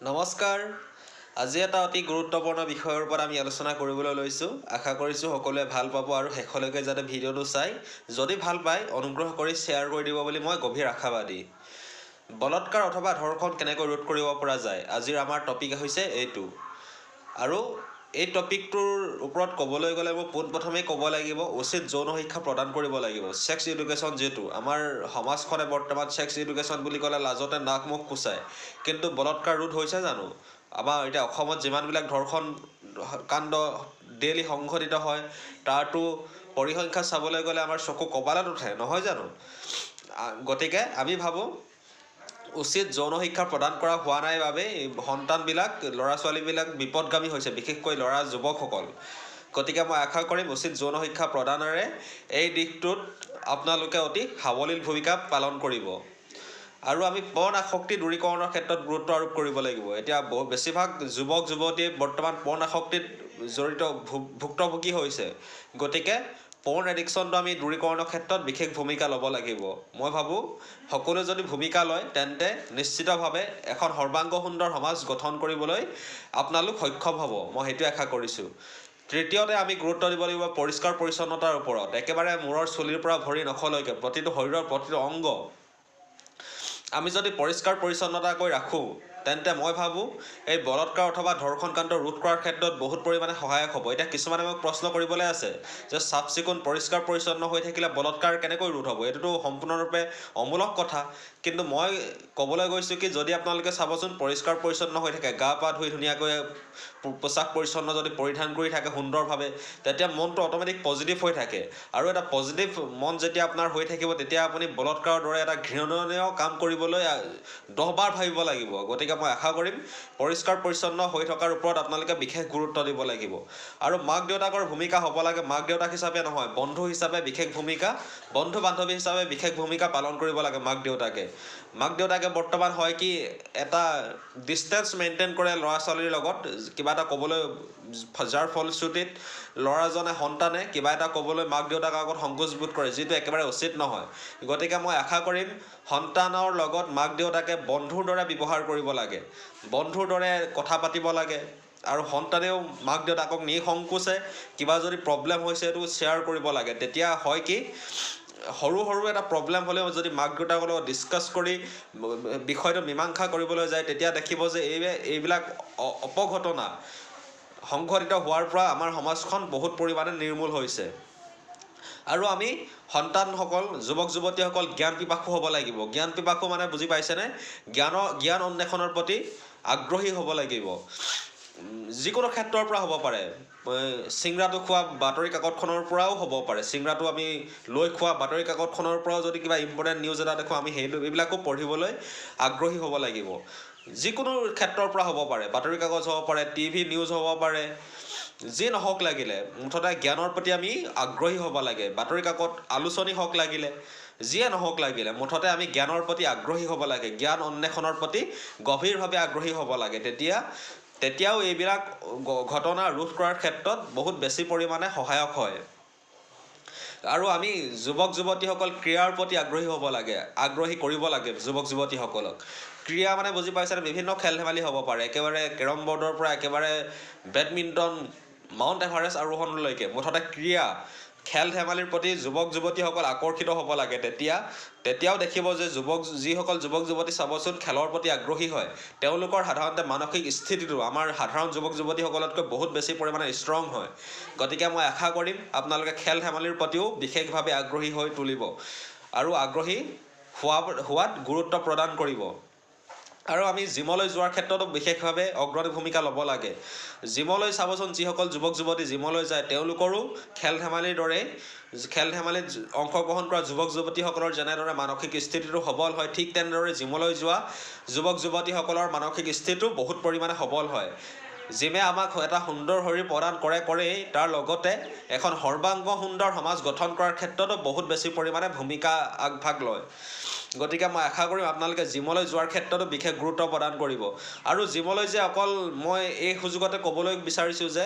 নমস্কাৰ। আজি এটা অতি গুৰুত্বপূৰ্ণ বিষয়ৰ ওপৰত আমি আলোচনা কৰিবলৈ লৈছোঁ। আশা কৰিছোঁ সকলোৱে ভাল পাব আৰু শেষলৈকে যাতে ভিডিঅ'টো চাই যদি ভাল পায় অনুগ্ৰহ কৰি শ্বেয়াৰ কৰি দিব বুলি মই গভীৰ আশাবাদী। বলৎকাৰ অথবা ধৰ্ষণ কেনেকৈ ৰোধ কৰিব পৰা যায়, আজিৰ আমাৰ টপিক হৈছে এইটো। আৰু এই টপিকটোৰ ওপৰত ক'বলৈ গ'লে মই পোনপ্ৰথমেই ক'ব লাগিব উচিত যৌন শিক্ষা প্ৰদান কৰিব লাগিব। ছেক্স এডুকেশ্যন যিটো আমাৰ সমাজখনে বৰ্তমান ছেক্স এডুকেশ্যন বুলি ক'লে লাজতে নাক মুখ কুচায়, কিন্তু বলৎকাৰ ৰোধ হৈছে জানো? আমাৰ এতিয়া অসমত যিমানবিলাক ধৰ্ষণ কাণ্ড ডেইলি সংঘটিত হয় তাৰতো পৰিসংখ্যা চাবলৈ গ'লে আমাৰ চকু কপালত উঠে, নহয় জানো? গতিকে আমি ভাবোঁ উচিত যৌন শিক্ষা প্ৰদান কৰা হোৱা নাই বাবে সন্তানবিলাক ল'ৰা ছোৱালীবিলাক বিপদগামী হৈছে, বিশেষকৈ ল'ৰা যুৱকসকল। গতিকে মই আশা কৰিম উচিত যৌন শিক্ষা প্ৰদানেৰে এই দিশটোত আপোনালোকে অতি সাৱলীল ভূমিকা পালন কৰিব। আৰু আমি পৰ্ণ আসক্তি দূৰীকৰণৰ ক্ষেত্ৰত গুৰুত্ব আৰোপ কৰিব লাগিব। এতিয়া বেছিভাগ যুৱক যুৱতীয়ে বৰ্তমান পৰ্ণ আসক্তিত জড়িত ভুক্তভোগী হৈছে। গতিকে পৰ্ণ এডিকশ্যনটো আমি দূৰীকৰণৰ ক্ষেত্ৰত বিশেষ ভূমিকা ল'ব লাগিব। মই ভাবোঁ সকলোৱে যদি ভূমিকা লয় তেন্তে নিশ্চিতভাৱে এখন সৰ্বাংগ সুন্দৰ সমাজ গঠন কৰিবলৈ আপোনালোক সক্ষম হ'ব, মই সেইটোৱে আশা কৰিছোঁ। তৃতীয়তে আমি গুৰুত্ব দিব লাগিব পৰিষ্কাৰ পৰিচ্ছন্নতাৰ ওপৰত। একেবাৰে মূৰৰ চুলিৰ পৰা ভৰি নখলৈকে প্ৰতিটো শৰীৰৰ প্ৰতিটো অংগ আমি যদি পৰিষ্কাৰ পৰিচ্ছন্নতাকৈ ৰাখোঁ তেন্তে মই ভাবোঁ এই বলৎকাৰ অথবা ধৰ্ষণ কাণ্ড ৰোধ কৰাৰ ক্ষেত্ৰত বহুত পৰিমাণে সহায়ক হ'ব। এতিয়া কিছুমানে মোক প্ৰশ্ন কৰিবলৈ আছে যে চাফ চিকুণ পৰিষ্কাৰ পৰিচ্ছন্ন হৈ থাকিলে বলৎকাৰ কেনেকৈ ৰোধ হ'ব? এইটোতো সম্পূৰ্ণৰূপে অমূলক কথা। কিন্তু মই ক'বলৈ গৈছোঁ কি যদি আপোনালোকে চাবচোন পৰিষ্কাৰ পৰিচ্ছন্ন হৈ থাকে, গা পা ধুই ধুনীয়াকৈ পোচাক পৰিচ্ছন্ন যদি পৰিধান কৰি থাকে সুন্দৰভাৱে, তেতিয়া মনটো অট'মেটিক পজিটিভ হৈ থাকে। আৰু এটা পজিটিভ মন যেতিয়া আপোনাৰ হৈ থাকিব তেতিয়া আপুনি বলৎকাৰৰ দৰে এটা ঘৃণনীয় কাম কৰিবলৈ 10 বাৰ ভাবিব লাগিব। গতিকে মই আশা কৰিম পৰিষ্কাৰ পৰিচ্ছন্ন হৈ থকাৰ ওপৰত আপোনালোকে বিশেষ গুৰুত্ব দিব লাগিব। আৰু মাক দেউতাকৰ ভূমিকা হ'ব লাগে মাক দেউতাক হিচাপে নহয়, বন্ধু হিচাপে বিশেষ ভূমিকা, বন্ধু বান্ধৱী হিচাপে বিশেষ ভূমিকা পালন কৰিব লাগে মাক দেউতাকে। মাক দেউতাকে বৰ্তমান হয় কি এটা ডিষ্টেঞ্চ মেইনটেইন কৰে ল'ৰা ছোৱালীৰ লগত, কিবা এটা ক'বলৈ, যাৰ ফলশ্ৰুতিত ল'ৰাজনে সন্তানে কিবা এটা ক'বলৈ মাক দেউতাকৰ আগত সংকোচবোধ কৰে, যিটো একেবাৰে উচিত নহয়। গতিকে মই আশা কৰিম সন্তানৰ লগত মাক দেউতাকে বন্ধুৰ দৰে ব্যৱহাৰ কৰিব লাগে, বন্ধুৰ দৰে কথা পাতিব লাগে। আৰু সন্তানেও মাক দেউতাকক নিসংকোচে কিবা যদি প্ৰব্লেম হৈছে এইটো শ্বেয়াৰ কৰিব লাগে। তেতিয়া হয় কি সৰু সৰু এটা প্ৰব্লেম হ'লেও যদি মাক দেউতাকৰ লগত ডিছকাছ কৰি বিষয়টো মীমাংসা কৰিবলৈ যায় তেতিয়া দেখিব যে এইবিলাক অপঘটনা সংঘটিত হোৱাৰ পৰা আমাৰ সমাজখন বহুত পৰিমাণে নিৰ্মূল হৈছে। আৰু আমি সন্তানসকল যুৱক যুৱতীসকল জ্ঞান পিপাসু হ'ব লাগিব। জ্ঞান পিপাসু মানে বুজি পাইছেনে? জ্ঞান অন্বেষণৰ প্ৰতি আগ্ৰহী হ'ব লাগিব। যিকোনো ক্ষেত্ৰৰ পৰা হ'ব পাৰে, চিংৰাটো খোৱা বাতৰি কাকতখনৰ পৰাও হ'ব পাৰে, চিংৰাটো আমি লৈ খোৱা বাতৰি কাকতখনৰ পৰাও যদি কিবা ইম্পৰ্টেণ্ট নিউজ এটা দেখোঁ আমি এইবিলাকো পঢ়িবলৈ আগ্ৰহী হ'ব লাগিব। যিকোনো ক্ষেত্ৰৰ পৰা হ'ব পাৰে, বাতৰি কাগজ হ'ব পাৰে, টিভি নিউজ হ'ব পাৰে, যি নহওক লাগিলে মুঠতে জ্ঞানৰ প্ৰতি আমি আগ্ৰহী হ'ব লাগে। বাতৰি কাকত আলোচনী হওক লাগিলে, যিয়ে নহওক লাগিলে মুঠতে আমি জ্ঞানৰ প্ৰতি আগ্ৰহী হ'ব লাগে, জ্ঞান অন্বেষণৰ প্ৰতি গভীৰভাৱে আগ্ৰহী হ'ব লাগে। তেতিয়াও এইবিলাক ঘটনা ৰোধ কৰাৰ ক্ষেত্ৰত বহুত বেছি পৰিমাণে সহায়ক হয়। আৰু আমি যুৱক যুৱতীসকল ক্ৰীড়াৰ প্ৰতি আগ্ৰহী হ'ব লাগে, আগ্ৰহী কৰিব লাগে যুৱক যুৱতীসকলক। ক্ৰীড়া মানে বুজি পাইছে, বিভিন্ন খেল ধেমালি হ'ব পাৰে, একেবাৰে কেৰম বৰ্ডৰ পৰা একেবাৰে বেডমিণ্টন, মাউণ্ট এভাৰেষ্ট আৰোহণলৈকে মুঠতে ক্ৰীড়া খেল ধেমালিৰ প্ৰতি যুৱক যুৱতীসকল আকৰ্ষিত হ'ব লাগে। তেতিয়াও দেখিব যে যিসকল যুৱক যুৱতী চাবচোন খেলৰ প্ৰতি আগ্ৰহী হয় তেওঁলোকৰ সাধাৰণতে মানসিক স্থিতিটো আমাৰ সাধাৰণ যুৱক যুৱতীসকলতকৈ বহুত বেছি পৰিমাণে ষ্ট্ৰং হয়। গতিকে মই আশা কৰিম আপোনালোকে খেল ধেমালিৰ প্ৰতিও বিশেষভাৱে আগ্ৰহী হৈ তুলিব আৰু আগ্ৰহী হোৱাত গুৰুত্ব প্ৰদান কৰিব। আৰু আমি জিমলৈ যোৱাৰ ক্ষেত্ৰতো বিশেষভাৱে অগ্ৰণী ভূমিকা ল'ব লাগে। জিমলৈ চাবচোন যিসকল যুৱক যুৱতী জিমলৈ যায় তেওঁলোকৰো খেল ধেমালিত অংশগ্ৰহণ কৰা যুৱক যুৱতীসকলৰ যেনেদৰে মানসিক স্থিতিটো সবল হয়, ঠিক তেনেদৰে জিমলৈ যোৱা যুৱক যুৱতীসকলৰ মানসিক স্থিতিটো বহুত পৰিমাণে সবল হয়। জিমে আমাক এটা সুন্দৰ শৰীৰ প্ৰদান কৰেই, তাৰ লগতে এখন সৰ্বাংগ সুন্দৰ সমাজ গঠন কৰাৰ ক্ষেত্ৰতো বহুত বেছি পৰিমাণে ভূমিকা আগভাগ লয়। গতিকে মই আশা কৰিম আপোনালোকে জিমলৈ যোৱাৰ ক্ষেত্ৰতো বিশেষ গুৰুত্ব প্ৰদান কৰিব। আৰু জিমলৈ যে অকল মই এই সুযোগতে ক'বলৈ বিচাৰিছোঁ যে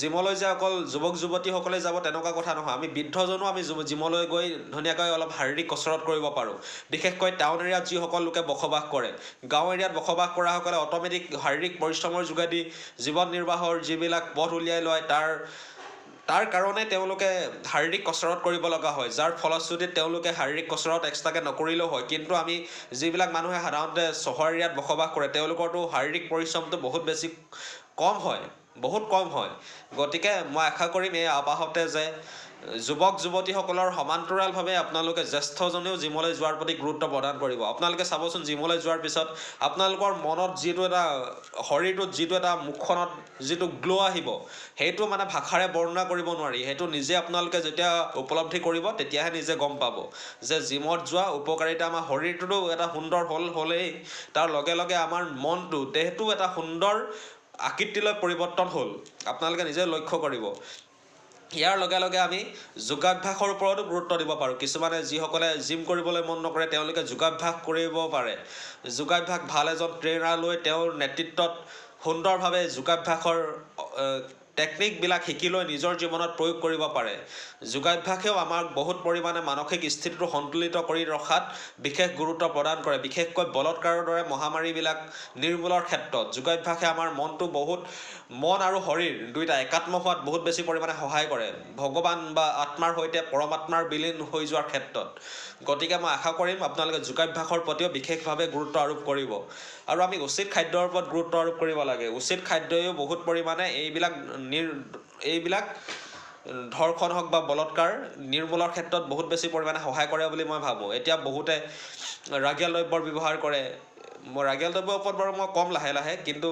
জিমলৈ যে অকল যুৱক যুৱতীসকলে যাব তেনেকুৱা কথা নহয়, আমি বৃদ্ধজনো আমি জিমলৈ গৈ ধুনীয়াকৈ অলপ শাৰীৰিক কচৰৎ কৰিব পাৰোঁ। বিশেষকৈ টাউন এৰিয়াত যিসকল লোকে বসবাস কৰে, গাঁও এৰিয়াত বসবাস কৰাসকলে অট'মেটিক শাৰীৰিক পৰিশ্ৰমৰ যোগেদি জীৱন নিৰ্বাহৰ যিবিলাক পথ উলিয়াই লয়, তাৰ কাৰণে তেওঁলোকে শাৰীৰিক কচৰৎ কৰিব লগা হয়, যাৰ ফলশ্ৰুতিত তেওঁলোকে শাৰীৰিক কচৰৎ এক্সট্ৰাকৈ নকৰিলেও হয়। কিন্তু আমি যিবিলাক মানুহে সাধাৰণতে চহৰ এৰিয়াত বসবাস কৰে তেওঁলোকৰতো শাৰীৰিক পৰিশ্ৰমটো বহুত বেছি কম হয়, বহুত কম হয়। গতিকে মই আশা কৰিম এই আপাহতে যে যুৱক যুৱতীসকলৰ সমান্তৰালভাৱে আপোনালোকে জ্যেষ্ঠজনেও জিমলৈ যোৱাৰ প্ৰতি গুৰুত্ব প্ৰদান কৰিব। আপোনালোকে চাবচোন জিমলৈ যোৱাৰ পিছত আপোনালোকৰ মনত যিটো এটা শৰীৰটোত যিটো এটা মুখখনত যিটো গ্ল' আহিব, সেইটো মানে ভাষাৰে বৰ্ণনা কৰিব নোৱাৰি। সেইটো নিজে আপোনালোকে যেতিয়া উপলব্ধি কৰিব তেতিয়াহে নিজে গম পাব যে জিমত যোৱা উপকাৰিতা আমাৰ শৰীৰটোতো এটা সুন্দৰ হ'লেই তাৰ লগে লগে আমাৰ মনটো দেহটো এটা সুন্দৰ আকৃতিলৈ পৰিৱৰ্তন হ'ল, আপোনালোকে নিজে লক্ষ্য কৰিব। ইয়াৰ লগে লগে আমি যোগাভ্যাসৰ ওপৰতো গুৰুত্ব দিব পাৰোঁ। কিছুমানে যিসকলে জিম কৰিবলৈ মন নকৰে তেওঁলোকে যোগাভ্যাস কৰিব পাৰে। যোগাভ্যাস ভাল এজন ট্ৰেইনাৰ লৈ তেওঁৰ নেতৃত্বত সুন্দৰভাৱে যোগাভ্যাসৰ টেকনিকবিলাক শিকি লৈ নিজৰ জীৱনত প্ৰয়োগ কৰিব পাৰে। যোগাভ্যাসেও আমাক বহুত পৰিমাণে মানসিক স্থিতিটো সন্তুলিত কৰি ৰখাত বিশেষ গুৰুত্ব প্ৰদান কৰে। বিশেষকৈ বলৎকাৰৰ দৰে মহামাৰীবিলাক নিৰ্মূলৰ ক্ষেত্ৰত যোগাভ্যাসে আমাৰ মন আৰু শৰীৰ দুয়োটা একাত্ম হোৱাত বহুত বেছি পৰিমাণে সহায় কৰে, ভগৱান বা আত্মাৰ সৈতে পৰমাত্মাৰ বিলীন হৈ যোৱাৰ ক্ষেত্ৰত। গতিকে মই আশা কৰিম আপোনালোকে যোগাভ্যাসৰ প্ৰতিও বিশেষভাৱে গুৰুত্ব আৰোপ কৰিব। আৰু আমি উচিত খাদ্যৰ ওপৰত গুৰুত্ব আৰোপ কৰিব লাগে। উচিত খাদ্যইও বহুত পৰিমাণে এইবিলাক ধৰ্ষণ হওক বা বলৎকাৰ নিৰ্মূলৰ ক্ষেত্ৰত বহুত বেছি পৰিমাণে সহায় কৰে বুলি মই ভাবোঁ। এতিয়া বহুতে ৰাগিয়াল দ্ৰব্যৰ ব্যৱহাৰ কৰে। মই ৰাগিয়াল দ্ৰব্যৰ ওপৰত বাৰু মই কম লাহে লাহে, কিন্তু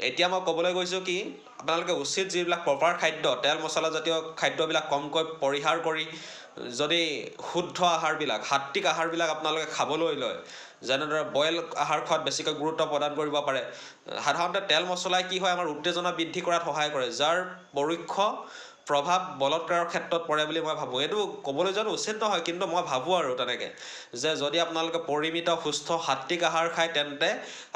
এতিয়া মই ক'বলৈ গৈছোঁ কি আপোনালোকে উচিত যিবিলাক প্ৰপাৰ খাদ্য, তেল মছলাজাতীয় খাদ্যবিলাক কমকৈ পৰিহাৰ কৰি যদি শুদ্ধ আহাৰবিলাক, সাত্বিক আহাৰবিলাক আপোনালোকে খাবলৈ লয়, যেনেদৰে বইল আহাৰ খোৱাত বেছিকৈ গুৰুত্ব প্ৰদান কৰিব পাৰে। সাধাৰণতে তেল মছলাই কি হয় আমাৰ উত্তেজনা বৃদ্ধি কৰাত সহায় কৰে, যাৰ পৰোক্ষ প্ৰভাৱ বলৎকাৰৰ ক্ষেত্ৰত পৰে বুলি মই ভাবোঁ। এইটো ক'বলৈ যোৱাটো উচিত নহয়, কিন্তু মই ভাবোঁ আৰু তেনেকৈ যে যদি আপোনালোকে পৰিমিত সুস্থ সাত্বিক আহাৰ খায় তেন্তে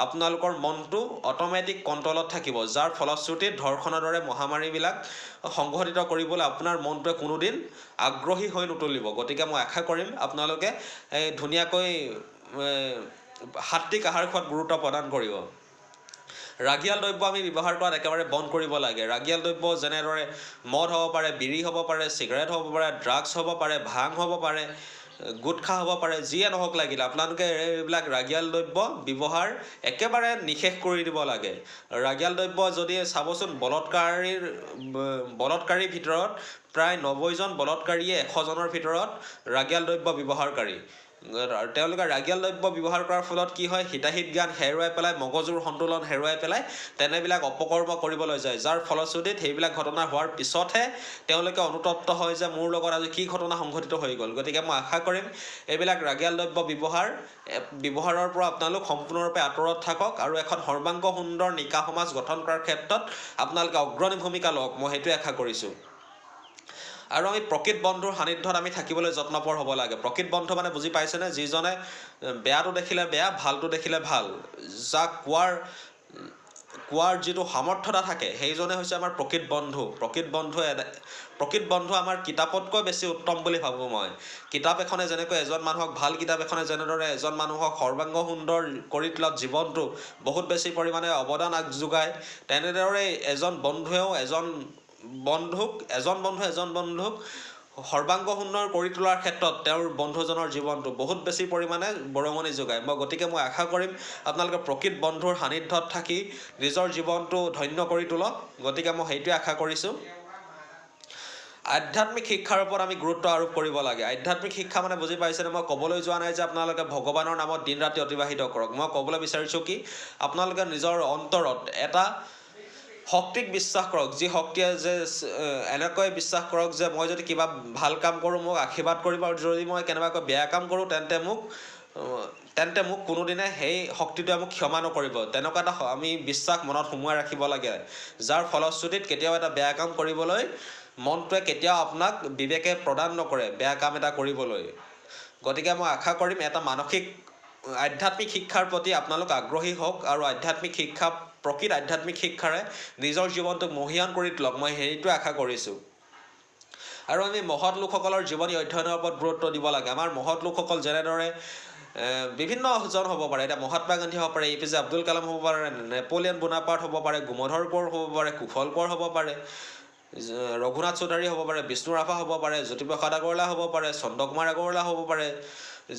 আপোনালোকৰ মনটো অট'মেটিক কণ্ট্ৰলত থাকিব, যাৰ ফলশ্ৰুতিত ধৰ্ষণৰ দৰে মহামাৰীবিলাক সংঘটিত কৰিবলৈ আপোনাৰ মনটোৱে কোনোদিন আগ্ৰহী হৈ নুতুলিব। গতিকে মই আশা কৰিম আপোনালোকে ধুনীয়াকৈ সাত্বিক আহাৰ খোৱাত গুৰুত্ব প্ৰদান কৰিব। ৰাগিয়াল দ্ৰব্য আমি ব্যৱহাৰ কৰাত একেবাৰে বন্ধ কৰিব লাগে। ৰাগিয়াল দ্ৰব্য যেনেদৰে মদ হ'ব পাৰে, বিড়ি হ'ব পাৰে, চিগাৰেট হ'ব পাৰে, ড্ৰাগছ হ'ব পাৰে, ভাং হ'ব পাৰে, গুটখা হ'ব পাৰে, যিয়ে নহওক লাগিলে আপোনালোকে এইবিলাক ৰাগিয়াল দ্ৰব্য ব্যৱহাৰ একেবাৰে নিষেধ কৰি দিব লাগে। ৰাগিয়াল দ্ৰব্য যদি চাবচোন বলৎকাৰীৰ ভিতৰত প্ৰায় 90জন বলৎকাৰীয়ে 100জনৰ ভিতৰত ৰাগিয়াল দ্ৰব্য ব্যৱহাৰকাৰী। তেওঁলোকে ৰাগিয়াল দ্ৰব্য ব্যৱহাৰ কৰাৰ ফলত কি হয়, হিতাহিত জ্ঞান হেৰুৱাই পেলাই, মগজুৰ সন্তুলন হেৰুৱাই পেলাই তেনেবিলাক অপকৰ্ম কৰিবলৈ যায়, যাৰ ফলশ্ৰুতিত সেইবিলাক ঘটনা হোৱাৰ পিছতহে তেওঁলোকে অনুতপ্ত হয় যে মোৰ লগত আজি কি ঘটনা সংঘটিত হৈ গ'ল। গতিকে মই আশা কৰিম এইবিলাক ৰাগিয়াল দ্ৰব্য ব্যৱহাৰৰ পৰা আপোনালোক সম্পূৰ্ণৰূপে আঁতৰত থাকক আৰু এখন সৰ্বাংগ সুন্দৰ নিকা সমাজ গঠন কৰাৰ ক্ষেত্ৰত আপোনালোকে অগ্ৰণী ভূমিকা লওক, মই সেইটোৱে আশা কৰিছোঁ। আৰু আমি প্ৰকৃত বন্ধুৰ সান্নিধ্যত আমি থাকিবলৈ যত্নপৰ হ'ব লাগে। প্ৰকৃত বন্ধু মানে বুজি পাইছেনে, যিজনে বেয়াটো দেখিলে বেয়া, ভালটো দেখিলে ভাল, যাক কোৱাৰ যিটো সামৰ্থ্যতা থাকে সেইজনে হৈছে আমাৰ প্ৰকৃত বন্ধু। প্ৰকৃত বন্ধু আমাৰ কিতাপতকৈ বেছি উত্তম বুলি ভাবোঁ মই। কিতাপ এখনে যেনেকৈ এজন মানুহক, ভাল কিতাপ এখনে যেনেদৰে এজন মানুহক সৰ্বাংগ সুন্দৰ কৰি তোলাত জীৱনটো বহুত বেছি পৰিমাণে অৱদান যোগায়, তেনেদৰে এজন বন্ধুৱে এজন বন্ধুক সৰ্বাংগ সুন্দৰ কৰি তোলাৰ ক্ষেত্ৰত তেওঁৰ বন্ধুজনৰ জীৱনটো বহুত বেছি পৰিমাণে বৰঙণি যোগায়। গতিকে মই আশা কৰিম আপোনালোকে প্ৰকৃত বন্ধুৰ সান্নিধ্যত থাকি নিজৰ জীৱনটো ধন্য কৰি তোলক। গতিকে মই সেইটোৱে আশা কৰিছোঁ। আধ্যাত্মিক শিক্ষাৰ ওপৰত আমি গুৰুত্ব আৰোপ কৰিব লাগে। আধ্যাত্মিক শিক্ষা মানে বুজি পাইছেনে, মই ক'বলৈ যোৱা নাই যে আপোনালোকে ভগৱানৰ নামত দিন ৰাতি অতিবাহিত কৰক। মই ক'বলৈ বিচাৰিছোঁ কি আপোনালোকে নিজৰ অন্তৰত এটা শক্তিক বিশ্বাস কৰক, যি শক্তিয়ে যে এনেকৈ বিশ্বাস কৰক যে মই যদি কিবা ভাল কাম কৰোঁ মোক আশীৰ্বাদ কৰিব, আৰু যদি মই কেনেবাকৈ বেয়া কাম কৰোঁ তেন্তে মোক কোনোদিনে সেই শক্তিটোৱে মোক ক্ষমা নকৰিব। তেনেকুৱা এটা আমি বিশ্বাস মনত সোমোৱাই ৰাখিব লাগে, যাৰ ফলশ্ৰুতিত কেতিয়াও এটা বেয়া কাম কৰিবলৈ মনটোৱে কেতিয়াও আপোনাক বিবেকে প্ৰদান নকৰে বেয়া কাম এটা কৰিবলৈ। গতিকে মই আশা কৰিম এটা মানসিক আধ্যাত্মিক শিক্ষাৰ প্ৰতি আপোনালোক আগ্ৰহী হওক আৰু আধ্যাত্মিক শিক্ষা প্ৰকৃত আধ্যাত্মিক শিক্ষাৰে নিজৰ জীৱনটোক মহীয়ান কৰি তোলক, মই সেইটোৱে আশা কৰিছোঁ। আৰু আমি মহৎ লোকসকলৰ জীৱনী অধ্যয়নৰ ওপৰত গুৰুত্ব দিব লাগে। আমাৰ মহৎ লোকসকল যেনেদৰে বিভিন্নজন হ'ব পাৰে, এতিয়া মহাত্মা গান্ধী হ'ব পাৰে, APJ আব্দুল কালাম হ'ব পাৰে, নেপোলিয়ন বোনাপাৰ্ট হ'ব পাৰে, গোমধৰ কোঁৱৰ হ'ব পাৰে, কুশল কোঁৱৰ হ'ব পাৰে, ৰঘুনাথ চৌধাৰী হ'ব পাৰে, বিষ্ণু ৰাভা হ'ব পাৰে, জ্যোতিপ্ৰসাদ আগৰৱালা হ'ব পাৰে, চন্দ্ৰকুমাৰ আগৰৱালা হ'ব পাৰে,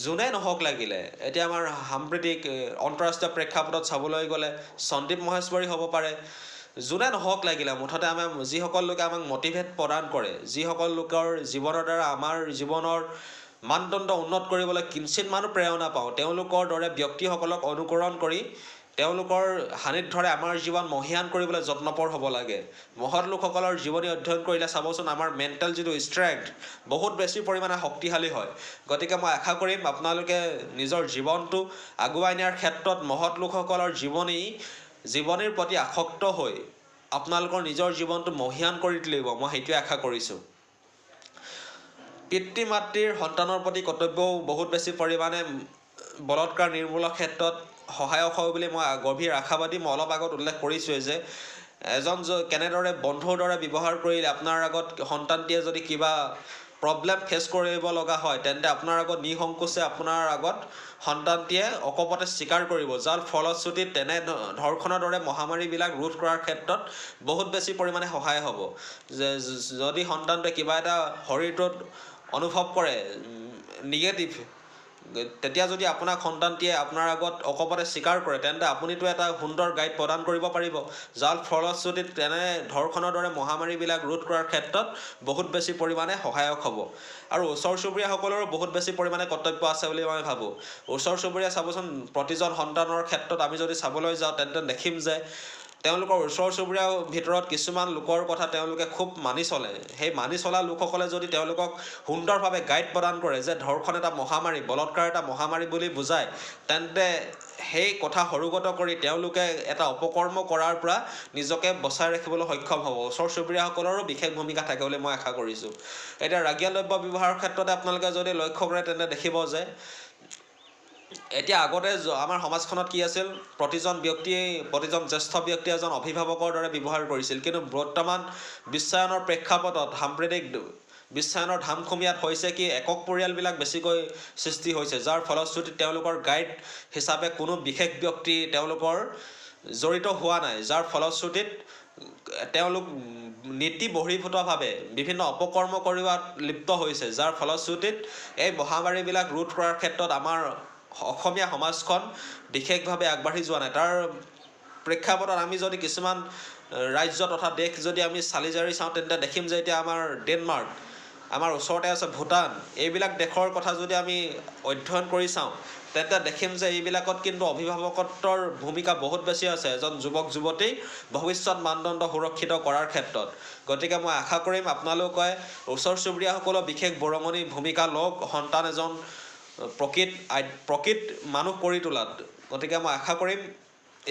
যোনে নহওক লাগিলে। এতিয়া আমাৰ সাম্প্ৰতিক আন্তঃৰাষ্ট্ৰীয় প্ৰেক্ষাপটত চাবলৈ গ'লে সন্দীপ মহেশ্বৰী হ'ব পাৰে, যোনে নহওক লাগিলে। মুঠতে আমাৰ যিসকল লোকে আমাক মটিভেট প্ৰদান কৰে, যিসকল লোকৰ জীৱনৰ দ্বাৰা আমাৰ জীৱনৰ মানদণ্ড উন্নত কৰিবলৈ কিঞ্চিত মানুহ প্ৰেৰণা পাওঁ, তেওঁলোকৰ দৰে ব্যক্তিসকলক অনুকৰণ কৰি তেওঁলোকৰ সান্নিধ্যৰে আমাৰ জীৱন মহীয়ান কৰিবলৈ যত্নপৰ হ'ব লাগে। মহৎ লোকসকলৰ জীৱনী অধ্যয়ন কৰিলে চাবচোন আমাৰ মেণ্টেল যিটো ষ্ট্ৰেংথ বহুত বেছি পৰিমাণে শক্তিশালী হয়। গতিকে মই আশা কৰিম আপোনালোকে নিজৰ জীৱনটো আগুৱাই নিয়াৰ ক্ষেত্ৰত মহৎ লোকসকলৰ জীৱনীৰ প্ৰতি আসক্ত হৈ আপোনালোকৰ নিজৰ জীৱনটো মহীয়ান কৰি তুলিব, মই সেইটোৱে আশা কৰিছোঁ। পিতৃ মাতৃৰ সন্তানৰ প্ৰতি কৰ্তব্যও বহুত বেছি পৰিমাণে বলৎকাৰ নিৰ্মূলৰ ক্ষেত্ৰত সহায়ক হয় বুলি মই গভীৰ আশাবাদী। মই অলপ আগত উল্লেখ কৰিছোঁৱেই যে এজন কেনেদৰে বন্ধুৰ দৰে ব্যৱহাৰ কৰিলে আপোনাৰ আগত সন্তানটিয়ে যদি কিবা প্ৰব্লেম ফেচ কৰিব লগা হয়, তেন্তে আপোনাৰ আগত নিসংকোচে আপোনাৰ আগত সন্তানটিয়ে অকপতে স্বীকাৰ কৰিব, যাৰ ফলশ্ৰুতিত তেনে ধৰ্ষণৰ দৰে মহামাৰীবিলাক ৰোধ কৰাৰ ক্ষেত্ৰত বহুত বেছি পৰিমাণে সহায় হ'ব। যে যদি সন্তানটোৱে কিবা এটা শৰীৰটোত অনুভৱ কৰে নিগেটিভ, তেতিয়া যদি আপোনাক সন্তানটিয়ে আপোনাৰ আগত অকপতে স্বীকাৰ কৰে, তেন্তে আপুনিতো এটা সুন্দৰ গাইড প্ৰদান কৰিব পাৰিব, যাৰ ফলশ্ৰুতিত তেনে ধৰ্ষণৰ দৰে মহামাৰীবিলাক ৰোধ কৰাৰ ক্ষেত্ৰত বহুত বেছি পৰিমাণে সহায়ক হ'ব। আৰু ওচৰ চুবুৰীয়াসকলৰো বহুত বেছি পৰিমাণে কৰ্তব্য আছে বুলি মই ভাবোঁ। ওচৰ চুবুৰীয়া চাবচোন, প্ৰতিজন সন্তানৰ ক্ষেত্ৰত আমি যদি চাবলৈ যাওঁ তেন্তে দেখিম যে তেওঁলোকৰ ওচৰ চুবুৰীয়াৰ ভিতৰত কিছুমান লোকৰ কথা তেওঁলোকে খুব মানি চলে। সেই মানি চলা লোকসকলে যদি তেওঁলোকক সুন্দৰভাৱে গাইড প্ৰদান কৰে যে ধৰ্ষণ এটা মহামাৰী, বলৎকাৰ এটা মহামাৰী বুলি বুজায়, তেন্তে সেই কথা সৰুগত কৰি তেওঁলোকে এটা অপকৰ্ম কৰাৰ পৰা নিজকে বচাই ৰাখিবলৈ সক্ষম হ'ব। ওচৰ চুবুৰীয়াসকলৰো বিশেষ ভূমিকা থাকে বুলি মই আশা কৰিছোঁ। এতিয়া ৰাগীয়া দ্ৰব্য ব্যৱহাৰৰ ক্ষেত্ৰতে আপোনালোকে যদি লক্ষ্য কৰে তেন্তে দেখিব যে এতিয়া আগতে আমাৰ সমাজখনত কি আছিল, প্ৰতিজন জ্যেষ্ঠ ব্যক্তিয়ে এজন অভিভাৱকৰ দৰে ব্যৱহাৰ কৰিছিল। কিন্তু বৰ্তমান বিশ্বায়নৰ প্ৰেক্ষাপটত সাম্প্ৰতিক বিশ্বায়নৰ ধামখুমীয়াত হৈছে কি একক পৰিয়ালবিলাক বেছিকৈ সৃষ্টি হৈছে, যাৰ ফলশ্ৰুতিত তেওঁলোকৰ গাইড হিচাপে কোনো বিশেষ ব্যক্তি তেওঁলোকৰ জড়িত হোৱা নাই, যাৰ ফলশ্ৰুতিত তেওঁলোক নীতি বহিৰ্ভূতভাৱে বিভিন্ন অপকৰ্ম কৰোৱাত লিপ্ত হৈছে, যাৰ ফলশ্ৰুতিত এই মহামাৰীবিলাক ৰোধ কৰাৰ ক্ষেত্ৰত আমাৰ অসমীয়া সমাজখন বিশেষভাৱে আগবাঢ়ি যোৱা নাই। তাৰ প্ৰেক্ষাপটত আমি যদি কিছুমান ৰাজ্য তথা দেশ যদি আমি চালি জাৰি চাওঁ, তেন্তে দেখিম যে এতিয়া আমাৰ ডেনমাৰ্ক, আমাৰ ওচৰতে আছে ভূটান, এইবিলাক দেশৰ কথা যদি আমি অধ্যয়ন কৰি চাওঁ, তেন্তে দেখিম যে এইবিলাকত কিন্তু অভিভাৱকত্বৰ ভূমিকা বহুত বেছি আছে এজন যুৱক যুৱতীৰ ভৱিষ্যত মানদণ্ড সুৰক্ষিত কৰাৰ ক্ষেত্ৰত। গতিকে মই আশা কৰিম আপোনালোকে ওচৰ চুবুৰীয়াসকলৰ বিশেষ বৰঙণি ভূমিকা লওক সন্তান এজন প্ৰকৃত মানুহ কৰি তোলাত। গতিকে মই আশা কৰিম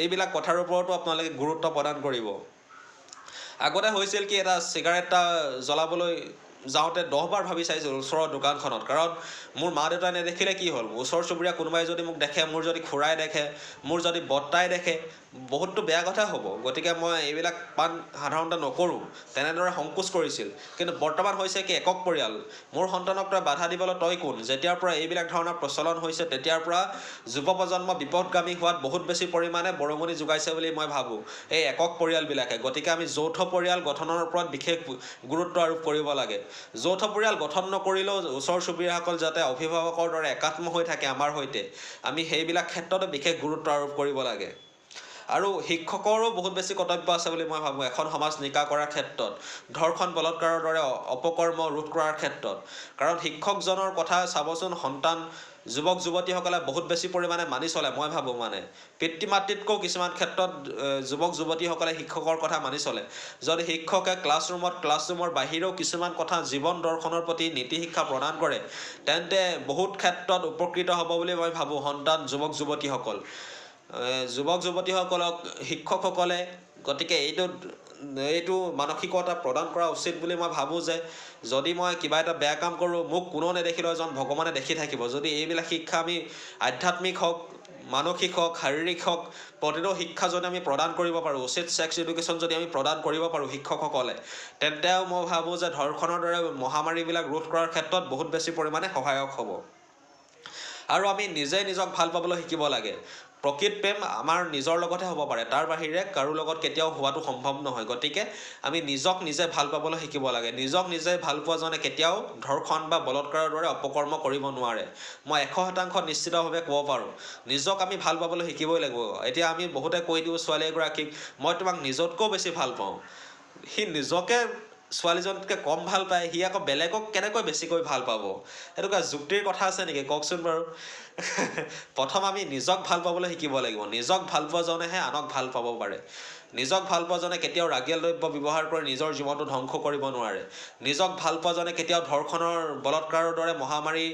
এইবিলাক কথাৰ ওপৰতো আপোনালোকে গুৰুত্ব প্ৰদান কৰিব। আগতে হৈছিল কি এটা চিগাৰেট এটা জ্বলাবলৈ যাওঁতে 10 বাৰ ভাবি চাইছিলোঁ ওচৰৰ দোকানখনত, কাৰণ মোৰ মা দেউতাই নেদেখিলে কি হ'ল, ওচৰ চুবুৰীয়া কোনোবাই যদি মোক দেখে, মোৰ যদি খুৰাই দেখে, মোৰ যদি বৰ্তাই দেখে, বহুতটো বেয়া কথা হ'ব। গতিকে মই এইবিলাক পান সাধাৰণতে নকৰোঁ, তেনেদৰে সংকোচ কৰিছিল। কিন্তু বৰ্তমান হৈছে কি একক পৰিয়াল, মোৰ সন্তানক তই বাধা দিবলৈ তই কোন। যেতিয়াৰ পৰা এইবিলাক ধৰণৰ প্ৰচলন হৈছে তেতিয়াৰ পৰা যুৱ প্ৰজন্ম বিপদগামী হোৱাত বহুত বেছি পৰিমাণে বৰঙণি যোগাইছে বুলি মই ভাবোঁ এই একক পৰিয়ালবিলাকে। গতিকে আমি যৌথ পৰিয়াল গঠনৰ ওপৰত বিশেষ গুৰুত্ব আৰোপ কৰিব লাগে। যৌথ পৰিয়াল গঠন নকৰিলেও ওচৰ চুবুৰীয়াসকল যাতে অভিভাৱকৰ দৰে একাত্ম হৈ থাকে আমাৰ সৈতে, আমি সেইবিলাক ক্ষেত্ৰতো বিশেষ গুৰুত্ব আৰোপ কৰিব লাগে। আৰু শিক্ষকৰো বহুত বেছি কৰ্তব্য আছে বুলি মই ভাবোঁ এখন সমাজ নিকা কৰাৰ ক্ষেত্ৰত, ধৰ্ষণ বলৎকাৰৰ দৰে অপকৰ্ম ৰোধ কৰাৰ ক্ষেত্ৰত। কাৰণ শিক্ষকজনৰ কথা চাবচোন, সন্তান যুৱক যুৱতীসকলে বহুত বেছি পৰিমাণে মানি চলে। মই ভাবোঁ পিতৃ মাতৃতকৈও কিছুমান ক্ষেত্ৰত যুৱক যুৱতীসকলে শিক্ষকৰ কথা মানি চলে। যদি শিক্ষকে ক্লাছৰুমৰ বাহিৰেও কিছুমান কথা জীৱন দৰ্শনৰ প্ৰতি নীতি শিক্ষা প্ৰদান কৰে, তেন্তে বহুত ক্ষেত্ৰত উপকৃত হ'ব বুলি মই ভাবোঁ সন্তান যুৱক যুৱতীসকলক শিক্ষকসকলে। গতিকে এইটো এইটো মানসিকতা প্ৰদান কৰা উচিত বুলি মই ভাবোঁ যে যদি মই কিবা এটা বেয়া কাম কৰোঁ মোক কোনো নেদেখিলেও এজন ভগৱানে দেখি থাকিব। যদি এইবিলাক শিক্ষা আমি আধ্যাত্মিক হওক, মানসিক হওক, শাৰীৰিক হওক, প্ৰতিটো শিক্ষা যদি আমি প্ৰদান কৰিব পাৰোঁ, উচিত ছেক্স এডুকেশ্যন যদি আমি প্ৰদান কৰিব পাৰোঁ শিক্ষকসকলে, তেন্তে মই ভাবোঁ যে ধৰ্ষণৰ দৰে মহামাৰীবিলাক ৰোধ কৰাৰ ক্ষেত্ৰত বহুত বেছি পৰিমাণে সহায়ক হ'ব। আৰু আমি নিজে নিজক ভাল পাবলৈ শিকিব লাগে। প্ৰকৃত প্ৰেম আমাৰ নিজৰ লগতহে হ'ব পাৰে, তাৰ বাহিৰে কাৰো লগত কেতিয়াও হোৱাটো সম্ভৱ নহয়। গতিকে আমি নিজক নিজে ভাল পাবলৈ শিকিব লাগে। নিজক নিজে ভাল পোৱাজনে কেতিয়াও ধৰ্ষণ বা বলৎকাৰৰ দৰে অপকৰ্ম কৰিব নোৱাৰে। মই 100% নিশ্চিতভাৱে ক'ব পাৰোঁ, নিজক আমি ভাল পাবলৈ শিকিবই লাগিব। এতিয়া আমি বহুতে কৈ দিওঁ ছোৱালী এগৰাকীক, মই তোমাক নিজতকৈও বেছি ভাল পাওঁ। সি নিজকে ছোৱালীজনীতকৈ কম ভাল পায়, সি আকৌ বেলেগক কেনেকৈ বেছিকৈ ভাল পাব? সেইটো কিবা যুক্তিৰ কথা আছে নেকি কওকচোন বাৰু? প্ৰথম আমি নিজক ভাল পাবলৈ শিকিব লাগিব। নিজক ভাল পোৱাজনেহে আনক ভাল পাব পাৰে। নিজক ভাল পোৱাজনে কেতিয়াও ৰাগিয়াল দ্ৰব্য ব্যৱহাৰ কৰি নিজৰ জীৱনটো ধ্বংস কৰিব নোৱাৰে। নিজক ভাল পোৱাজনে কেতিয়াও ধৰ্ষণৰ, বলৎকাৰৰ দৰে মহামাৰী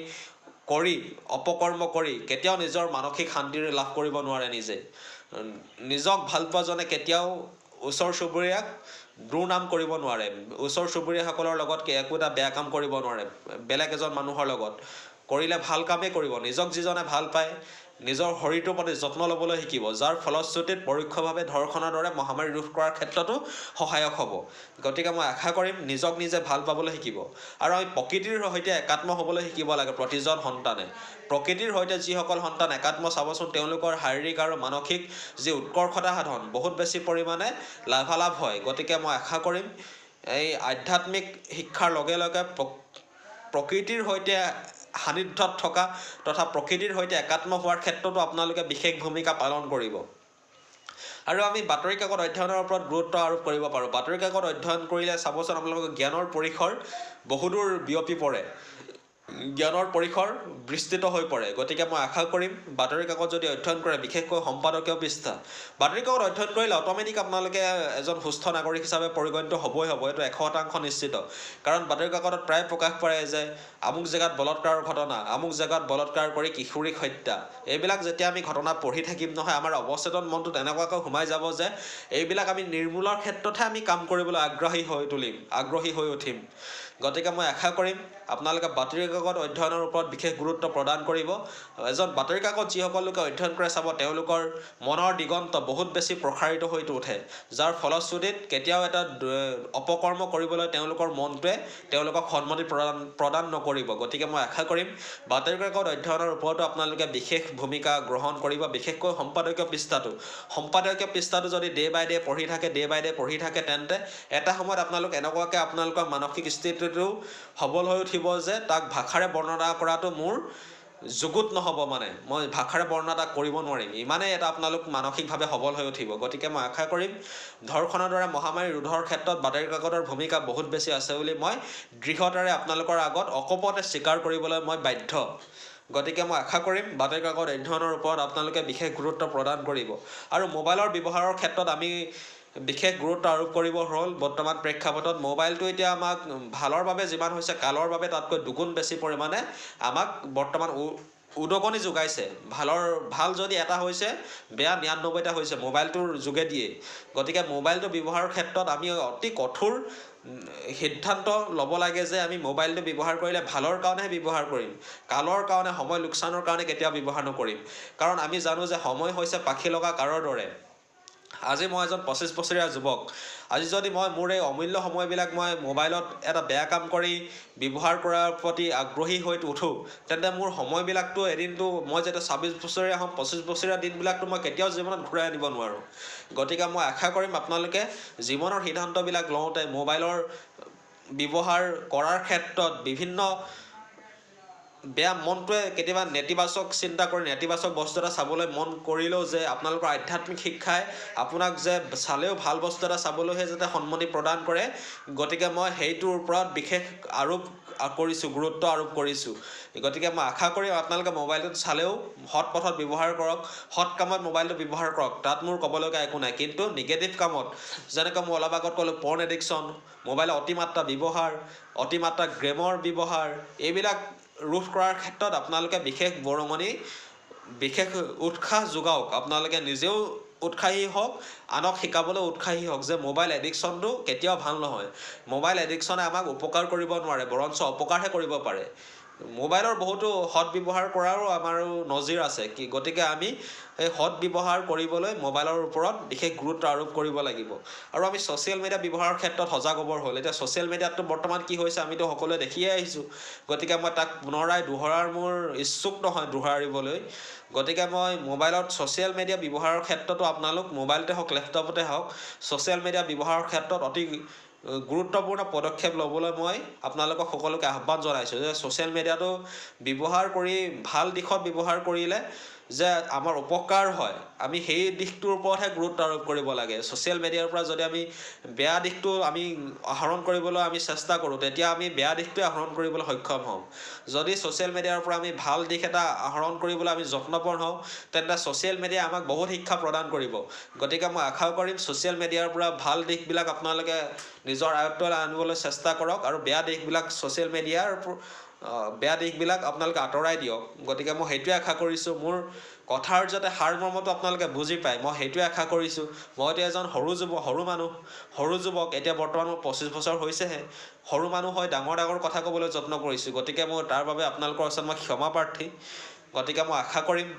কৰি, অপকৰ্ম কৰি কেতিয়াও নিজৰ মানসিক শান্তি লাভ কৰিব নোৱাৰে নিজে। নিজক ভাল পোৱাজনে কেতিয়াও ওচৰ চুবুৰীয়াক দুৰ্নাম কৰিব নোৱাৰে। ওচৰ চুবুৰীয়াসকলৰ লগত একো এটা বেয়া কাম কৰিব নোৱাৰে। বেলেগ এজন মানুহৰ লগত কৰিলে ভাল কামেই কৰিব। নিজক যিজনে ভাল পায়, নিজৰ শৰীৰটোৰ প্ৰতি যত্ন ল'বলৈ শিকিব, যাৰ ফলশ্ৰুতিত পৰোক্ষভাৱে ধৰ্ষণৰ দৰে মহামাৰী ৰোধ কৰাৰ ক্ষেত্ৰতো সহায়ক হ'ব। গতিকে মই আশা কৰিম নিজক নিজে ভাল পাবলৈ শিকিব। আৰু আমি প্ৰকৃতিৰ সৈতে একাত্ম হ'বলৈ শিকিব লাগে প্ৰতিজন সন্তানে। প্ৰকৃতিৰ সৈতে যিসকল সন্তান একাত্ম, চাবচোন তেওঁলোকৰ শাৰীৰিক আৰু মানসিক যি উৎকৰ্ষতা সাধন বহুত বেছি পৰিমাণে লাভালাভ হয়। গতিকে মই আশা কৰিম এই আধ্যাত্মিক শিক্ষাৰ লগে লগে প্ৰকৃতিৰ সৈতে সান্নিধ্যত থকা তথা প্ৰকৃতিৰ সৈতে একাত্ম হোৱাৰ ক্ষেত্ৰতো আপোনালোকে বিশেষ ভূমিকা পালন কৰিব। আৰু আমি বাতৰি কাকত অধ্যয়নৰ ওপৰত গুৰুত্ব আৰোপ কৰিব পাৰোঁ। বাতৰি কাকত অধ্যয়ন কৰিলে চাবচোন আপোনালোকৰ জ্ঞানৰ পৰিসৰ বহুদূৰ বিয়পি পৰে, জ্ঞানৰ পৰিসৰ বিস্তৃত হৈ পৰে। গতিকে মই আশা কৰিম বাতৰি কাকত যদি অধ্যয়ন কৰে, বিশেষকৈ সম্পাদকীয় পৃষ্ঠা, বাতৰি কাকত অধ্যয়ন কৰিলে অট'মেটিক আপোনালোকে এজন সুস্থ নাগৰিক হিচাপে পৰিগণিত হ'বই হ'ব। এইটো 100% নিশ্চিত। কাৰণ বাতৰি কাকতত প্ৰায় প্ৰকাশ পায় যে আমুক জেগাত বলৎকাৰৰ ঘটনা, আমুক জেগাত বলৎকাৰ কৰি কিশোৰীক হত্যা। এইবিলাক যেতিয়া আমি ঘটনা পঢ়ি থাকিম নহয়, আমাৰ অৱচেতন মনটো তেনেকুৱাকৈ সোমাই যাব যে এইবিলাক আমি নিৰ্মূলৰ ক্ষেত্ৰতহে আমি কাম কৰিবলৈ আগ্ৰহী হৈ উঠিম। গতিকে মই আশা কৰিম আপোনালোকে বাতৰি কাকত অধ্যয়নৰ ওপৰত বিশেষ গুৰুত্ব প্ৰদান কৰিব। এজন বাতৰি কাকত যিসকল লোকে অধ্যয়ন কৰে চাব, তেওঁলোকৰ মনৰ দিগন্ত বহুত বেছি প্ৰসাৰিত হৈ উঠে, যাৰ ফলশ্ৰুতিত কেতিয়াও এটা অপকৰ্ম কৰিবলৈ তেওঁলোকৰ মনটোৱে তেওঁলোকক সন্মতি প্ৰদান নকৰিব। গতিকে মই আশা কৰিম বাতৰি কাকত অধ্যয়নৰ ওপৰতো আপোনালোকে বিশেষ ভূমিকা গ্ৰহণ কৰিব। বিশেষকৈ সম্পাদকীয় পৃষ্ঠাটো যদি ডে বাই ডে পঢ়ি থাকে, তেন্তে এটা সময়ত এনেকুৱাকৈ আপোনালোকৰ মানসিক স্থিতিটো সবল হৈ উঠিব যে তাক ভাষাৰে বৰ্ণনা কৰাটো মোৰ যুগুত নহ'ব। মই ভাষাৰে বৰ্ণনা কৰিব নোৱাৰিম, ইমানেই এটা আপোনালোক মানসিকভাৱে সবল হৈ উঠিব। গতিকে মই আশা কৰিম ধৰ্ষণৰ দৰে মহামাৰী ৰোধৰ ক্ষেত্ৰত বাতৰি কাকতৰ ভূমিকা বহুত বেছি আছে বুলি মই দৃঢ়তাৰে আপোনালোকৰ আগত অকপতে স্বীকাৰ কৰিবলৈ মই বাধ্য। গতিকে মই আশা কৰিম বাতৰি কাকত অধ্যয়নৰ ওপৰত আপোনালোকে বিশেষ গুৰুত্ব প্ৰদান কৰিব। আৰু মোবাইলৰ ব্যৱহাৰৰ ক্ষেত্ৰত আমি বিশেষ গুৰুত্ব আৰোপ কৰিব হ'ল। বৰ্তমান প্ৰেক্ষাপটত মোবাইলটো এতিয়া আমাক ভালৰ বাবে যিমান হৈছে, কালৰ বাবে তাতকৈ দুগুণ বেছি পৰিমাণে আমাক বৰ্তমান উদগনি যোগাইছে। ভাল যদি এটা হৈছে, বেয়া 99টা হৈছে মোবাইলটোৰ যোগেদিয়ে। গতিকে মোবাইলটো ব্যৱহাৰৰ ক্ষেত্ৰত আমি অতি কঠোৰ সিদ্ধান্ত ল'ব লাগে যে আমি মোবাইলটো ব্যৱহাৰ কৰিলে ভালৰ কাৰণেহে ব্যৱহাৰ কৰিম, কালৰ কাৰণে, সময় লোকচানৰ কাৰণে কেতিয়াও ব্যৱহাৰ নকৰিম। কাৰণ আমি জানো যে সময় হৈছে পাখি লগা কাৰৰ দৰে। আজি মই এজন 25 বছৰীয়া যুৱক। আজি যদি মোৰ এই অমূল্য সময়বিলাক মই মোবাইলত এটা বেয়া কাম কৰি ব্যৱহাৰ কৰাৰ প্ৰতি আগ্ৰহী হৈ উঠোঁ, তেন্তে মোৰ সময়বিলাকতো এদিনটো মই যেতিয়া 26 বছৰীয়া হ'ম, 25 বছৰীয়া দিনবিলাকতো মই কেতিয়াও জীৱনত ঘূৰাই আনিব নোৱাৰোঁ। গতিকে মই আশা কৰিম আপোনালোকে জীৱনৰ সিদ্ধান্তবিলাক লওঁতে মোবাইলৰ ব্যৱহাৰ কৰাৰ ক্ষেত্ৰত বিভিন্ন বেয়া মনটোৱে কেতিয়াবা নেতিবাচক চিন্তা কৰি নেতিবাচক বস্তু এটা চাবলৈ মন কৰিলেও যে আপোনালোকৰ আধ্যাত্মিক শিক্ষাই আপোনাক যে চালেও ভাল বস্তু এটা চাবলৈহে যাতে সন্মতি প্ৰদান কৰে। গতিকে মই সেইটোৰ ওপৰত বিশেষ গুৰুত্ব আৰোপ কৰিছোঁ। গতিকে মই আশা কৰিম আপোনালোকে মোবাইলটো চালেও সৎ পথত ব্যৱহাৰ কৰক, সৎ কামত মোবাইলটো ব্যৱহাৰ কৰক, তাত মোৰ ক'বলগীয়া একো নাই। কিন্তু নিগেটিভ কামত, যেনেকৈ মই অলপ আগত ক'লোঁ পৰ্ন এডিকশ্যন, মোবাইলৰ অতিমাত্ৰা ব্যৱহাৰ, অতিমাত্ৰা গেমৰ ব্যৱহাৰ, এইবিলাক ৰোধ কৰাৰ ক্ষেত্ৰত আপোনালোকে বিশেষ উৎসাহ যোগাওক। আপোনালোকে নিজেও উৎসাহী হওক, আনক শিকাবলৈ উৎসাহী হওক যে মোবাইল এডিকশ্যনটো কেতিয়াও ভাল নহয়। মোবাইল এডিকশ্যনে আমাক উপকাৰ কৰিব নোৱাৰে, বৰঞ্চ অপকাৰহে কৰিব পাৰে। মোবাইলৰ বহুতো সৎ ব্যৱহাৰ কৰাৰো আমাৰো নজিৰ আছে, গতিকে আমি এই সৎ ব্যৱহাৰ কৰিবলৈ মোবাইলৰ ওপৰত বিশেষ গুৰুত্ব আৰোপ কৰিব লাগিব। আৰু আমি ছ'চিয়েল মিডিয়া ব্যৱহাৰৰ ক্ষেত্ৰত সজাগ হ'বৰ হ'ল। এতিয়া ছ'চিয়েল মিডিয়াতটো বৰ্তমান কি হৈছে আমিতো সকলোৱে দেখিয়ে আহিছোঁ, গতিকে মই তাক পুনৰাই দোহৰাৰ মোৰ ইচ্ছুক নহয় দোহাৰিবলৈ। গতিকে মই মোবাইলত ছ'চিয়েল মিডিয়া ব্যৱহাৰৰ ক্ষেত্ৰতো আপোনালোক মোবাইলতে হওক লেপটপতে হওক ছ'চিয়েল মিডিয়া ব্যৱহাৰৰ ক্ষেত্ৰত অতি গুৰুত্বপূৰ্ণ পদক্ষেপ ল'বলৈ মই আপোনালোকক সকলোকে আহ্বান জনাইছোঁ যে ছ'চিয়েল মিডিয়াটো ব্যৱহাৰ কৰি ভাল দিশত ব্যৱহাৰ কৰিলে যে আমাৰ উপকাৰ হয়, আমি সেই দিশটোৰ ওপৰতহে গুৰুত্ব আৰোপ কৰিব লাগে। ছ'চিয়েল মিডিয়াৰ পৰা যদি আমি বেয়া দিশটো আমি আহৰণ কৰিবলৈ আমি চেষ্টা কৰোঁ, তেতিয়া আমি বেয়া দিশটোৱে আহৰণ কৰিবলৈ সক্ষম হ'ম। যদি ছ'চিয়েল মিডিয়াৰ পৰা আমি ভাল দিশ এটা আহৰণ কৰিবলৈ আমি যত্নপৰ হওঁ, তেন্তে ছ'চিয়েল মিডিয়াই আমাক বহুত শিক্ষা প্ৰদান কৰিব। গতিকে মই আশা কৰিম ছ'চিয়েল মিডিয়াৰ পৰা ভাল দিশবিলাক আপোনালোকে নিজৰ আয়ত্তলৈ আনিবলৈ চেষ্টা কৰক, আৰু বেয়া দিশবিলাক ছ'চিয়েল মিডিয়াৰ বেয়া দিশবিলাক আপোনালোকে আঁতৰাই দিয়ক। গতিকে মই সেইটোৱে আশা কৰিছোঁ, মোৰ কথাৰ যাতে সাৰমৰ্মটো আপোনালোকে বুজি পায়, মই সেইটোৱে আশা কৰিছোঁ। মইতো এজন সৰু যুৱক, এতিয়া বৰ্তমান মোৰ 25 বছৰ হৈছেহে। সৰু মানুহ হৈ ডাঙৰ কথা ক'বলৈ যত্ন কৰিছোঁ, গতিকে মই তাৰ বাবে আপোনালোকৰ ওচৰত মই ক্ষমা প্ৰাৰ্থী। গতিকে মই আশা কৰিম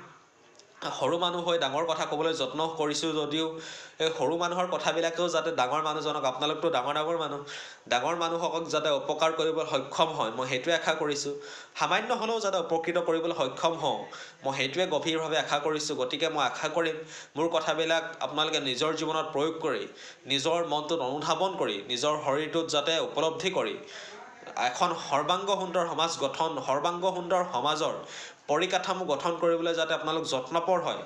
সৰু মানুহ হৈ ডাঙৰ কথা ক'বলৈ যত্ন কৰিছোঁ যদিও এই সৰু মানুহৰ কথাবিলাকেও যাতে ডাঙৰ মানুহজনক, আপোনালোকতো ডাঙৰ মানুহক যাতে উপকাৰ কৰিবলৈ সক্ষম হয়, মই সেইটোৱে আশা কৰিছোঁ। সামান্য হ'লেও যাতে উপকৃত কৰিবলৈ সক্ষম হওঁ, মই সেইটোৱে গভীৰভাৱে আশা কৰিছোঁ। গতিকে মই আশা কৰিম মোৰ কথাবিলাক আপোনালোকে নিজৰ জীৱনত প্ৰয়োগ কৰি, নিজৰ মনটোত অনুধাৱন কৰি, নিজৰ শৰীৰটোত যাতে উপলব্ধি কৰি এখন সৰ্বাংগ সুন্দৰ সমাজৰ পৰিকাঠামো গঠন কৰিবলৈ যাতে আপোনালোক যত্নপৰ হয়,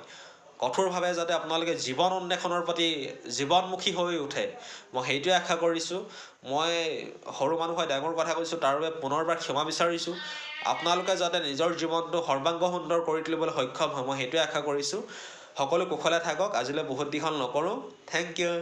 কঠোৰভাৱে যাতে আপোনালোকে জীৱন অন্বেষণৰ প্ৰতি জীৱনমুখী হৈ উঠে, মই সেইটোৱে আশা কৰিছোঁ। মই সৰু মানুহ হৈ ডাঙৰ কথা কৈছোঁ, তাৰ বাবে পুনৰবাৰ ক্ষমা বিচাৰিছোঁ। আপোনালোকে যাতে নিজৰ জীৱনটো সৰ্বাংগ সুন্দৰ কৰি তুলিবলৈ সক্ষম হয়, মই সেইটোৱে আশা কৰিছোঁ। সকলো কুশলে থাকক। আজিলৈ বহুত দীঘল নকৰোঁ। Thank U.